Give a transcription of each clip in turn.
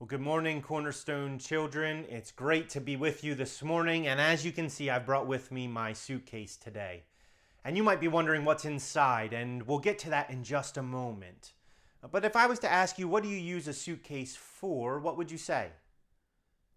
Well, good morning, Cornerstone children. It's great to be with you this morning. And as you can see, I've brought with me my suitcase today. And you might be wondering what's inside, and we'll get to that in just a moment. But if I was to ask you, what do you use a suitcase for, what would you say?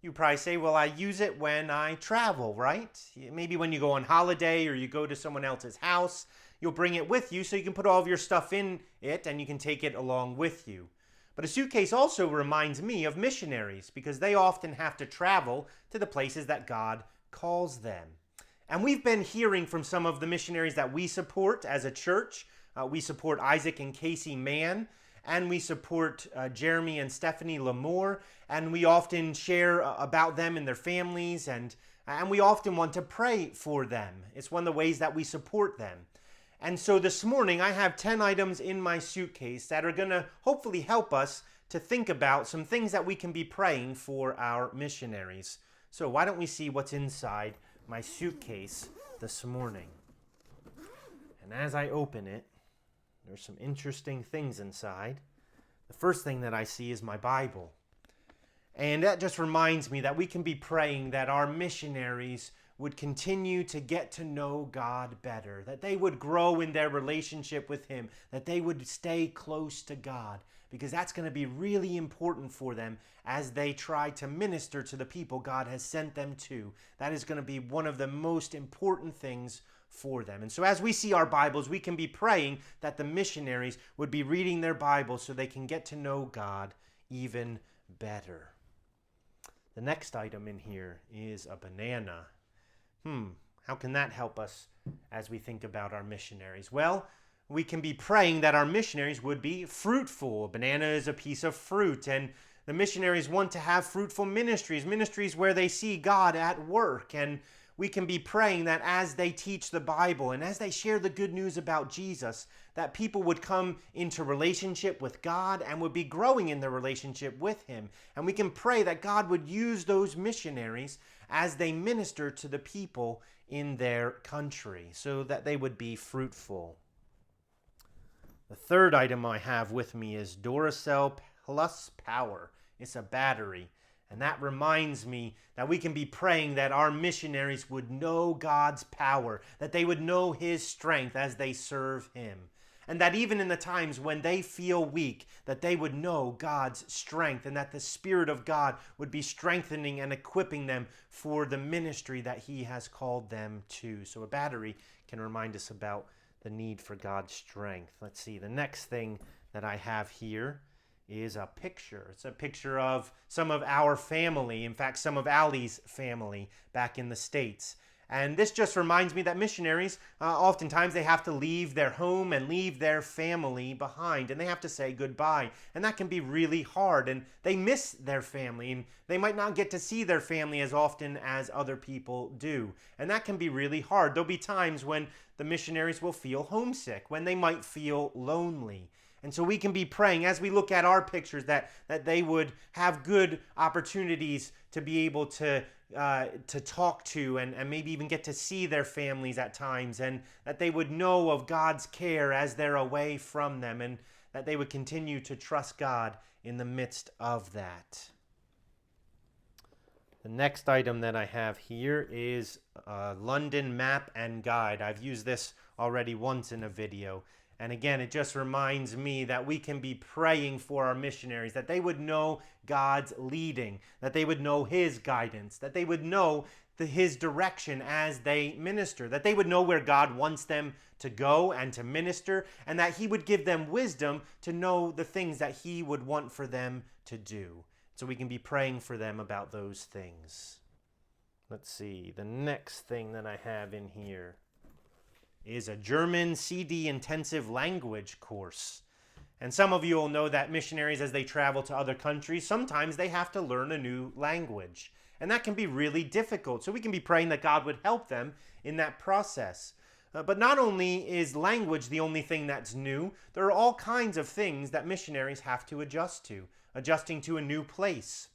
You'd probably say, well, I use it when I travel, right? Maybe when you go on holiday or you go to someone else's house, you'll bring it with you so you can put all of your stuff in it and you can take it along with you. But a suitcase also reminds me of missionaries because they often have to travel to the places that God calls them. And we've been hearing from some of the missionaries that we support as a church. We support Isaac and Casey Mann, and we support Jeremy and Stephanie Lamore, and we often share about them and their families, and we often want to pray for them. It's one of the ways that we support them. And so this morning I have 10 items in my suitcase that are going to hopefully help us to think about some things that we can be praying for our missionaries. So why don't we see what's inside my suitcase this morning? And as I open it, there's some interesting things inside. The first thing that I see is my Bible. And that just reminds me that we can be praying that our missionaries would continue to get to know God better, that they would grow in their relationship with Him, that they would stay close to God, because that's going to be really important for them as they try to minister to the people God has sent them to. That is going to be one of the most important things for them. And so as we see our Bibles, we can be praying that the missionaries would be reading their Bibles so they can get to know God even better. The next item in here is a banana. How can that help us as we think about our missionaries? Well, we can be praying that our missionaries would be fruitful. A banana is a piece of fruit, and the missionaries want to have fruitful ministries where they see God at work. And we can be praying that as they teach the Bible and as they share the good news about Jesus, that people would come into relationship with God and would be growing in their relationship with Him. And we can pray that God would use those missionaries as they minister to the people in their country so that they would be fruitful. The third item I have with me is Duracell Plus Power. It's a battery. And that reminds me that we can be praying that our missionaries would know God's power, that they would know His strength as they serve Him. And that even in the times when they feel weak, that they would know God's strength and that the Spirit of God would be strengthening and equipping them for the ministry that He has called them to. So a battery can remind us about the need for God's strength. Let's see, the next thing that I have here is a picture. It's a picture of some of our family, in fact, some of Allie's family back in the States. And this just reminds me that missionaries, oftentimes they have to leave their home and leave their family behind, and they have to say goodbye. And that can be really hard, and they miss their family, and they might not get to see their family as often as other people do. And that can be really hard. There'll be times when the missionaries will feel homesick, when they might feel lonely. And so we can be praying as we look at our pictures that they would have good opportunities to be able to talk to and maybe even get to see their families at times, and that they would know of God's care as they're away from them, and that they would continue to trust God in the midst of that. The next item that I have here is a London map and guide. I've used this already once in a video. And again, it just reminds me that we can be praying for our missionaries, that they would know God's leading, that they would know His guidance, that they would know His direction as they minister, that they would know where God wants them to go and to minister, and that He would give them wisdom to know the things that He would want for them to do. So we can be praying for them about those things. Let's see, the next thing that I have in here is a German CD intensive language course. And some of you will know that missionaries, as they travel to other countries, sometimes they have to learn a new language. And that can be really difficult. So we can be praying that God would help them in that process. But not only is language the only thing that's new, there are all kinds of things that missionaries have to adjust to. Adjusting to a new place,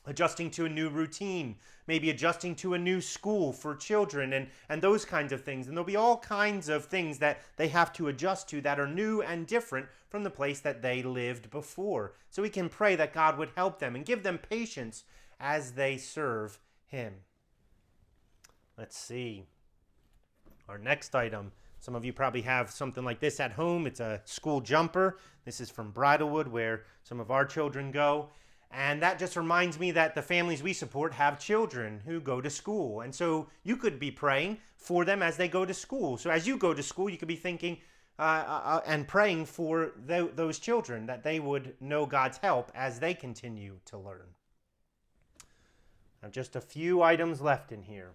adjusting to a new routine, maybe adjusting to a new school for children and those kinds of things. And there'll be all kinds of things that they have to adjust to that are new and different from the place that they lived before. So we can pray that God would help them and give them patience as they serve Him. Let's see. Our next item. Some of you probably have something like this at home. It's a school jumper. This is from Bridlewood, where some of our children go. And that just reminds me that the families we support have children who go to school. And so you could be praying for them as they go to school. So as you go to school, you could be thinking and praying for those children, that they would know God's help as they continue to learn. Now, just a few items left in here.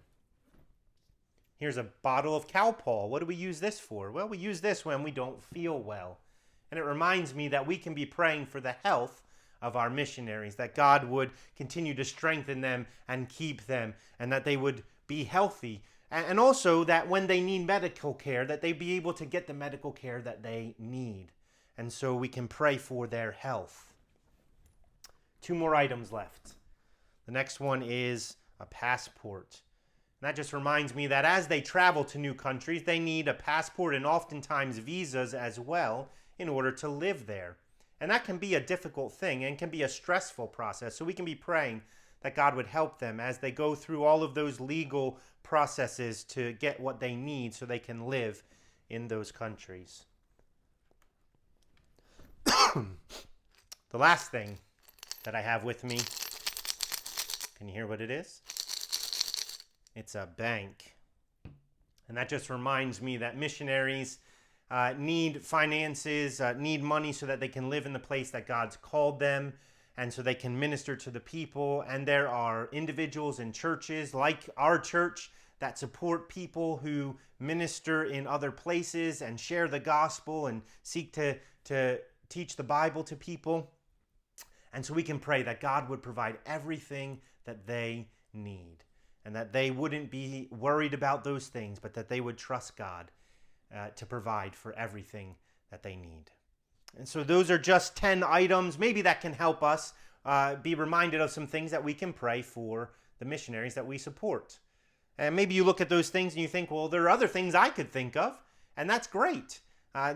Here's a bottle of Calpol. What do we use this for? Well, we use this when we don't feel well. And it reminds me that we can be praying for the health of our missionaries, that God would continue to strengthen them and keep them, and that they would be healthy. And also that when they need medical care, that they be able to get the medical care that they need. And so we can pray for their health. 2 more items left. The next one is a passport. And that just reminds me that as they travel to new countries, they need a passport and oftentimes visas as well in order to live there. And that can be a difficult thing and can be a stressful process. So we can be praying that God would help them as they go through all of those legal processes to get what they need so they can live in those countries. The last thing that I have with me, can you hear what it is? It's a bank. And that just reminds me that missionaries need finances, need money so that they can live in the place that God's called them and so they can minister to the people. And there are individuals and churches like our church that support people who minister in other places and share the gospel and seek to teach the Bible to people. And so we can pray that God would provide everything that they need and that they wouldn't be worried about those things, but that they would trust God to provide for everything that they need. And so those are just 10 items. Maybe that can help us be reminded of some things that we can pray for the missionaries that we support. And maybe you look at those things and you think, well, there are other things I could think of, and that's great.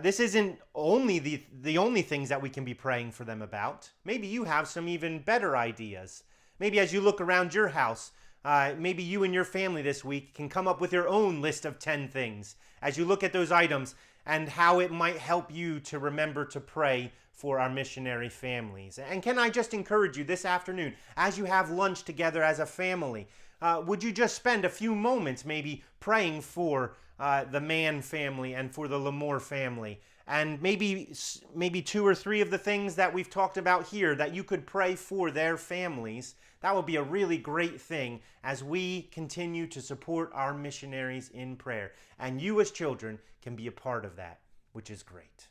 This isn't only the only things that we can be praying for them about. Maybe you have some even better ideas. Maybe as you look around your house, maybe you and your family this week can come up with your own list of 10 things as you look at those items and how it might help you to remember to pray for our missionary families. And can I just encourage you this afternoon, as you have lunch together as a family, would you just spend a few moments maybe praying for the Mann family and for the Lamore family? And maybe 2 or 3 of the things that we've talked about here that you could pray for their families. That would be a really great thing as we continue to support our missionaries in prayer. And you as children can be a part of that, which is great.